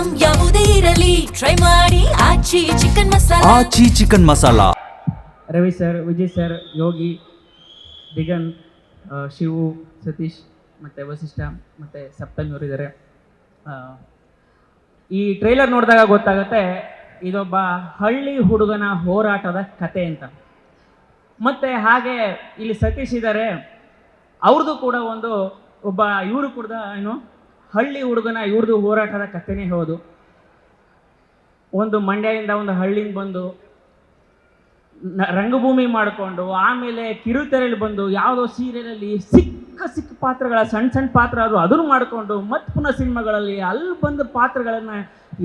Item ಯಾವುದೇ ಇರಲಿ try ಮಾಡಿ Aachi chicken masala. Ravi sir, Vijay sir, Yogi, Digan, Shivu, Satish ಮತ್ತು ವಸಿಷ್ಠ ಮತ್ತು ಸಪ್ತಮಿ ಅವರಿದ್ದಾರೆ. ಈ ಟ್ರೈಲರ್ ನೋಡಿದಾಗ ಗೊತ್ತಾಗುತ್ತೆ ಇದೊಬ್ಬ ಹಳ್ಳಿ ಹುಡುಗನ ಹೋರಾಟದ ಕತೆ ಅಂತ. ಮತ್ತು ಹಾಗೆ ಇಲ್ಲಿ ಸತೀಶ್ ಇದ್ದಾರೆ, ಅವ್ರದ್ದು ಕೂಡ ಇವರು ಕೂಡ ಹಳ್ಳಿ ಹುಡುಗನ ಇವ್ರದ್ದು ಹೋರಾಟದ ಕಥೆನೇ ಹೌದು. ಒಂದು ಮಂಡ್ಯದಿಂದ ಒಂದು ಹಳ್ಳಿಯಿಂದ ಬಂದು ರಂಗಭೂಮಿ ಮಾಡಿಕೊಂಡು ಆಮೇಲೆ ಕಿರುತೆರೆಯಲ್ಲಿ ಬಂದು ಯಾವುದೋ ಸೀರಿಯಲಲ್ಲಿ ಸಿಕ್ಕ ಪಾತ್ರಗಳ ಸಣ್ಣ ಪಾತ್ರ ಅದನ್ನು ಮಾಡಿಕೊಂಡು ಮತ್ತೆ ಪುನಃ ಸಿನಿಮಾಗಳಲ್ಲಿ ಅಲ್ಲಿ ಬಂದ ಪಾತ್ರಗಳನ್ನು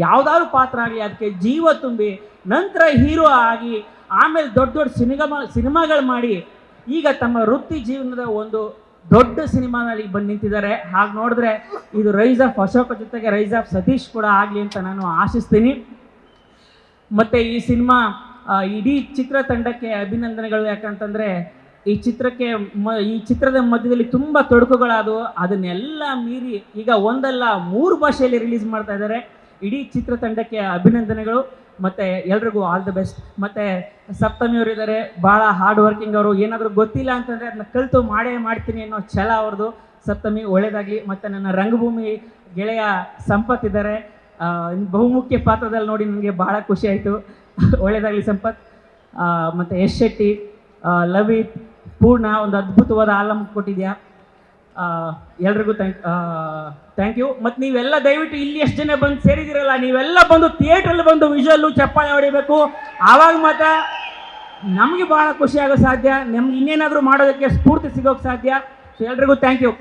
ಯಾವುದಾದ್ರು ಪಾತ್ರ ಆಗಲಿ ಅದಕ್ಕೆ ಜೀವ ತುಂಬಿ ನಂತರ ಹೀರೋ ಆಗಿ ಆಮೇಲೆ ದೊಡ್ಡ ಸಿನಿಮಾಗಳು ಮಾಡಿ ಈಗ ತಮ್ಮ ವೃತ್ತಿ ಜೀವನದ ಒಂದು ದೊಡ್ಡ ಸಿನಿಮಾದಲ್ಲಿ ಬಂದು ನಿಂತಿದ್ದಾರೆ. ಹಾಗೆ ನೋಡಿದ್ರೆ ಇದು ರೈಸ್ ಆಫ್ ಅಶೋಕ ಜೊತೆಗೆ ರೈಸ್ ಆಫ್ ಸತೀಶ್ ಕೂಡ ಆಗಲಿ ಅಂತ ನಾನು ಆಶಿಸ್ತೀನಿ. ಮತ್ತು ಈ ಸಿನಿಮಾ ಇಡೀ ಚಿತ್ರತಂಡಕ್ಕೆ ಅಭಿನಂದನೆಗಳು. ಯಾಕಂತಂದರೆ ಈ ಚಿತ್ರದ ಮಧ್ಯದಲ್ಲಿ ತುಂಬ ತೊಡಕುಗಳಾದವು, ಅದನ್ನೆಲ್ಲ ಮೀರಿ ಈಗ ಒಂದಲ್ಲ 3 ಭಾಷೆಯಲ್ಲಿ ರಿಲೀಸ್ ಮಾಡ್ತಾ ಇದ್ದಾರೆ. ಇಡೀ ಚಿತ್ರತಂಡಕ್ಕೆ ಅಭಿನಂದನೆಗಳು ಮತ್ತು ಎಲ್ರಿಗೂ ಆಲ್ ದ ಬೆಸ್ಟ್. ಮತ್ತು ಸಪ್ತಮಿಯವರು ಇದ್ದಾರೆ, ಭಾಳ ಹಾರ್ಡ್ ವರ್ಕಿಂಗ್ ಅವರು. ಏನಾದರೂ ಗೊತ್ತಿಲ್ಲ ಅಂತಂದರೆ ಅದನ್ನ ಕಲಿತು ಮಾಡ್ತೀನಿ ಅನ್ನೋ ಛಲ ಅವ್ರದ್ದು. ಸಪ್ತಮಿ ಒಳ್ಳೆಯದಾಗಲಿ. ಮತ್ತು ನನ್ನ ರಂಗಭೂಮಿ ಗೆಳೆಯ ಸಂಪತ್ ಇದ್ದಾರೆ, ಬಹುಮುಖ್ಯ ಪಾತ್ರದಲ್ಲಿ ನೋಡಿ ನನಗೆ ಭಾಳ ಖುಷಿ ಆಯಿತು. ಒಳ್ಳೆಯದಾಗಲಿ ಸಂಪತ್. ಮತ್ತು ಯಶ್ ಶೆಟ್ಟಿ, ಲವಿತ್, ಪೂರ್ಣ, ಒಂದು ಅದ್ಭುತವಾದ ಆಲಮ್ ಕೊಟ್ಟಿದ್ಯಾ. ಎಲ್ರಿಗೂ ಥ್ಯಾಂಕ್ ಯು. ಮತ್ತು ನೀವೆಲ್ಲ ದಯವಿಟ್ಟು ಇಲ್ಲಿ ಎಷ್ಟು ಜನ ಬಂದು ಸೇರಿದಿರಲ್ಲ, ನೀವೆಲ್ಲ ಬಂದು ಥಿಯೇಟ್ರಲ್ಲಿ ಬಂದು ವಿಜುವಲ್ಲು ಚಪ್ಪಾಳೆ ಹೊಡಿಬೇಕು. ಆವಾಗ ಮಾತ್ರ ನಮಗೆ ಭಾಳ ಖುಷಿ ಆಗೋ ಸಾಧ್ಯ, ನಮ್ಗೆ ಇನ್ನೇನಾದರೂ ಮಾಡೋದಕ್ಕೆ ಸ್ಫೂರ್ತಿ ಸಿಗೋಕ್ಕೆ ಸಾಧ್ಯ. ಸೊ ಎಲ್ರಿಗೂ ಥ್ಯಾಂಕ್ ಯು.